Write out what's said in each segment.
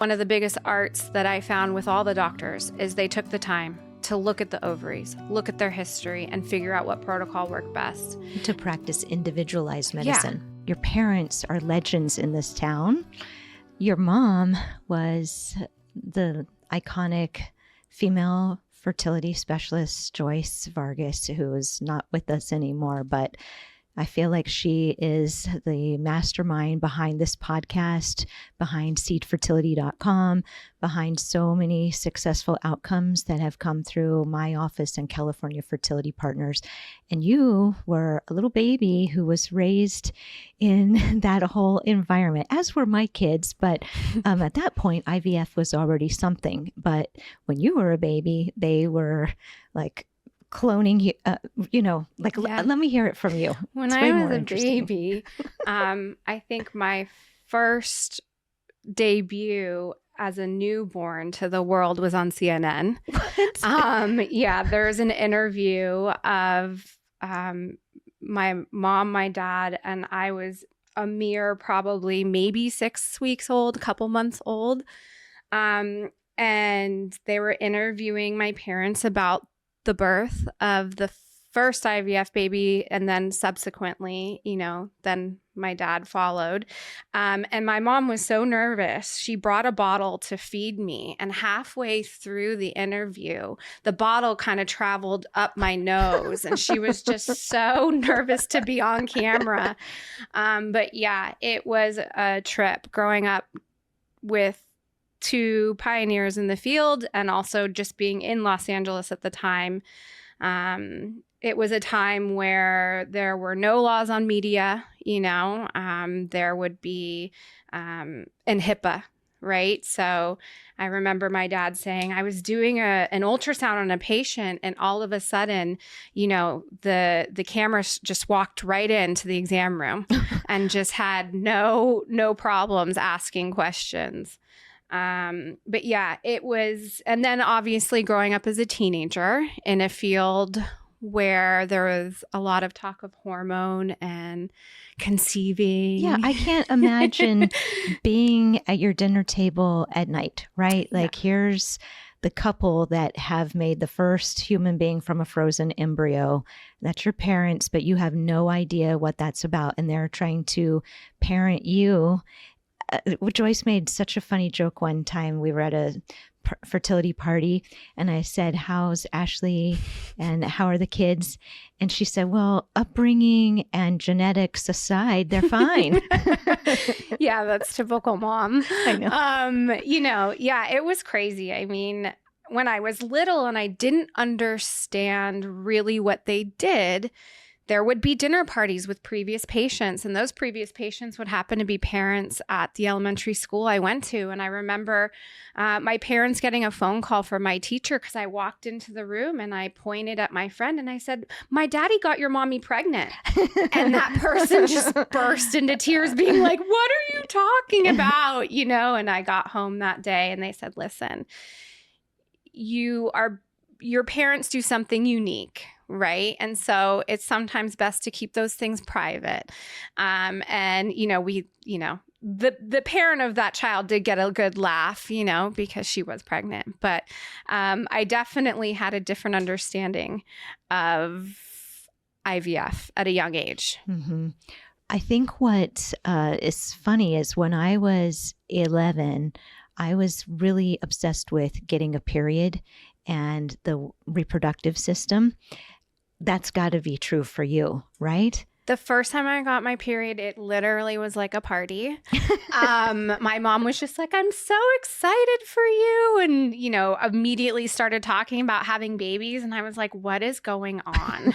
One of the biggest arts that I found with all the doctors is they took the time to look at the ovaries, look at their history, and figure out what protocol worked best. To practice individualized medicine. Yeah. Your parents are legends in this town. Your mom was the iconic female fertility specialist, Joyce Vargas, who is not with us anymore, but I feel like she is the mastermind behind this podcast, behind seedfertility.com, behind so many successful outcomes that have come through my office and California Fertility Partners. And you were a little baby who was raised in that whole environment, as were my kids. But at that point, IVF was already something. But when you were a baby, they were like cloning you, let me hear it from you. When I was a baby, I think my first debut as a newborn to the world was on CNN. What? There's an interview of my mom, my dad, and I was a mere probably maybe 6 weeks old, a couple months old. And they were interviewing my parents about the birth of the first IVF baby, and then subsequently, then my dad followed. And my mom was so nervous. She brought a bottle to feed me. And halfway through the interview, the bottle kind of traveled up my nose. And she was just so nervous to be on camera. But yeah, it was a trip growing up with two pioneers in the field, and also just being in Los Angeles at the time. It was a time where there were no laws on media, there would be an HIPAA, right? So I remember my dad saying, I was doing an ultrasound on a patient, and all of a sudden, the camera just walked right into the exam room and just had no problems asking questions. But yeah, it was, and then obviously growing up as a teenager in a field where there was a lot of talk of hormone and conceiving. Yeah, I can't imagine being at your dinner table at night, right? Like here's the couple that have made the first human being from a frozen embryo. That's your parents, but you have no idea what that's about. And they're trying to parent you. Joyce made such a funny joke one time. We were at a fertility party, and I said, how's Ashley and how are the kids? And she said, well, upbringing and genetics aside, they're fine. Yeah, that's typical mom. I know. It was crazy. I mean, when I was little and I didn't understand really what they did, there would be dinner parties with previous patients, and those previous patients would happen to be parents at the elementary school I went to. And I remember my parents getting a phone call from my teacher because I walked into the room and I pointed at my friend and I said, my daddy got your mommy pregnant. And that person just burst into tears being like, what are you talking about? And I got home that day and they said, listen, your parents do something unique, right? And so it's sometimes best to keep those things private. The parent of that child did get a good laugh, because she was pregnant. But I definitely had a different understanding of IVF at a young age. Mm-hmm. I think what is funny is when I was 11, I was really obsessed with getting a period and the reproductive system. That's got to be true for you, right? The first time I got my period, it literally was like a party. My mom was just like, I'm so excited for you. And, immediately started talking about having babies. And I was like, what is going on?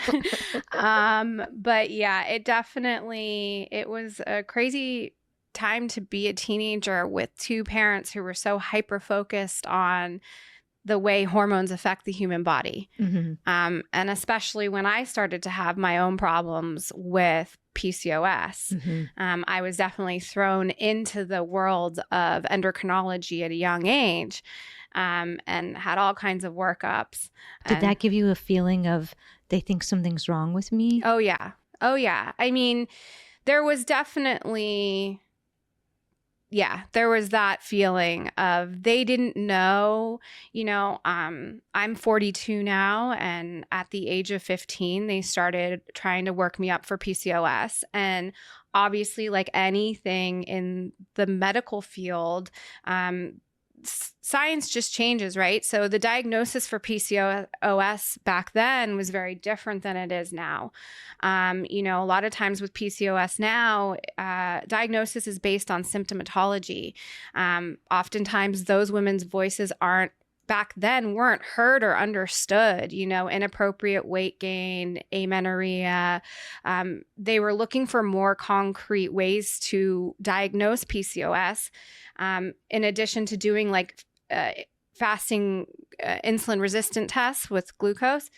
But yeah, it was a crazy time to be a teenager with two parents who were so hyper-focused on the way hormones affect the human body. Mm-hmm. And especially when I started to have my own problems with PCOS, mm-hmm. I was definitely thrown into the world of endocrinology at a young age, and had all kinds of workups. Did that give you a feeling of they think something's wrong with me? Oh, yeah. I mean, there was definitely... yeah, there was that feeling of they didn't know, I'm 42 now, and at the age of 15, they started trying to work me up for PCOS. And obviously, like anything in the medical field, science just changes, right? So the diagnosis for PCOS back then was very different than it is now. A lot of times with PCOS now, diagnosis is based on symptomatology. Oftentimes those women's voices back then weren't heard or understood, inappropriate weight gain, amenorrhea. They were looking for more concrete ways to diagnose PCOS. In addition to doing like fasting insulin resistant tests with glucose,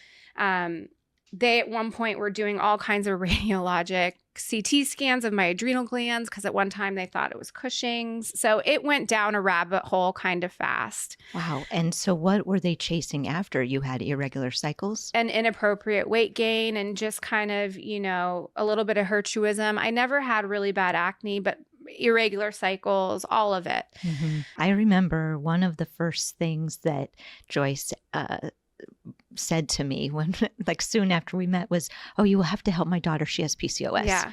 they at one point were doing all kinds of radiologic CT scans of my adrenal glands because at one time they thought it was Cushing's. So it went down a rabbit hole kind of fast. Wow. And so what were they chasing after? You had irregular cycles? And inappropriate weight gain and just kind of, a little bit of hirsutism. I never had really bad acne, but irregular cycles, all of it. Mm-hmm. I remember one of the first things that Joyce said to me when, like, soon after we met was, "Oh, you will have to help my daughter. She has PCOS." Yeah.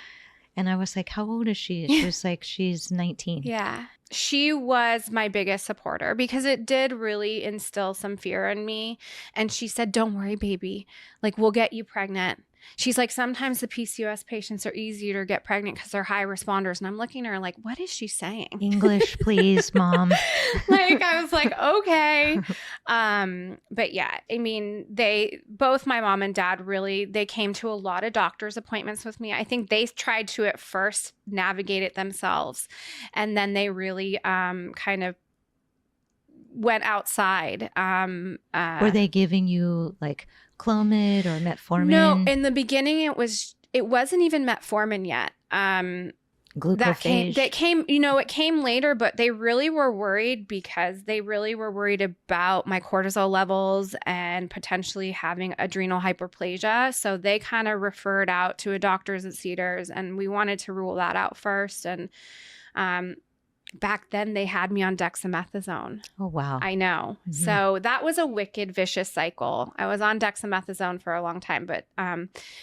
And I was like, "How old is she?" She was like, "She's 19. Yeah. She was my biggest supporter because it did really instill some fear in me. And she said, "Don't worry, baby. Like, we'll get you pregnant." She's like, sometimes the PCOS patients are easier to get pregnant because they're high responders. And I'm looking at her like, what is she saying? English, please, Mom. Like, I was like, okay. But yeah, I mean, both my mom and dad really, they came to a lot of doctor's appointments with me. I think they tried to at first navigate it themselves. And then they really kind of went outside. Were they giving you like Clomid or metformin? No, in the beginning it wasn't even metformin yet. Glucophage. That came, it came later, but they really were worried because they really were worried about my cortisol levels and potentially having adrenal hyperplasia. So they kind of referred out to a doctor's at Cedars, and we wanted to rule that out first. And back then they had me on dexamethasone. Oh, wow. I know. Mm-hmm. So that was a wicked, vicious cycle. I was on dexamethasone for a long time, but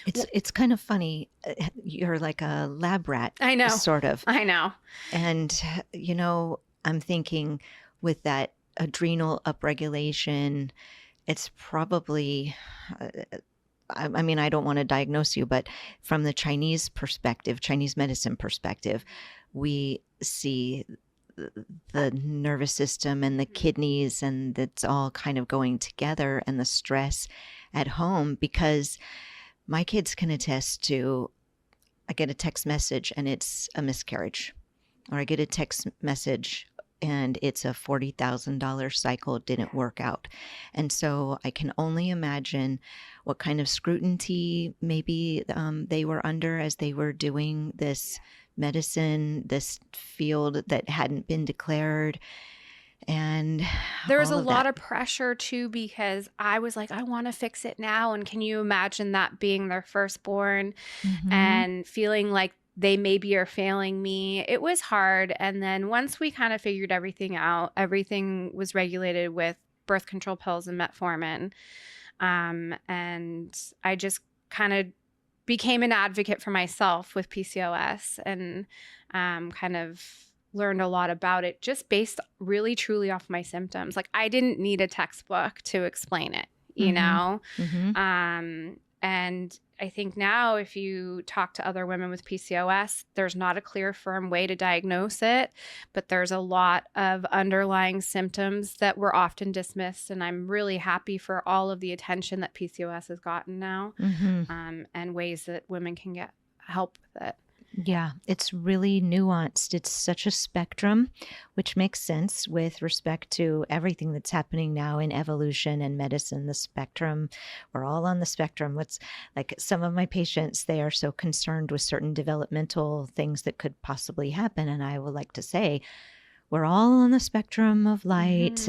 it's kind of funny. You're like a lab rat. I know. Sort of. I know. And, I'm thinking with that adrenal upregulation, it's probably, I mean, I don't want to diagnose you, but from the Chinese medicine perspective, we see the nervous system and the kidneys, and it's all kind of going together, and the stress at home, because my kids can attest to, I get a text message and it's a miscarriage, or I get a text message and it's a $40,000 cycle, didn't work out. And so I can only imagine what kind of scrutiny maybe they were under as they were doing this medicine, this field that hadn't been declared. And there was a lot of pressure too, because I was like, I want to fix it now. And can you imagine that being their firstborn and feeling like they maybe are failing me? It was hard. And then once we kind of figured everything out, everything was regulated with birth control pills and metformin. And I just kind of became an advocate for myself with PCOS, and kind of learned a lot about it just based really truly off my symptoms. Like, I didn't need a textbook to explain it, you know? And I think now if you talk to other women with PCOS, there's not a clear, firm way to diagnose it, but there's a lot of underlying symptoms that were often dismissed. And I'm really happy for all of the attention that PCOS has gotten now, and ways that women can get help with it. Yeah, it's really nuanced. It's such a spectrum, which makes sense with respect to everything that's happening now in evolution and medicine. The spectrum, we're all on the spectrum. What's like some of my patients, they are so concerned with certain developmental things that could possibly happen. And I would like to say, we're all on the spectrum of light.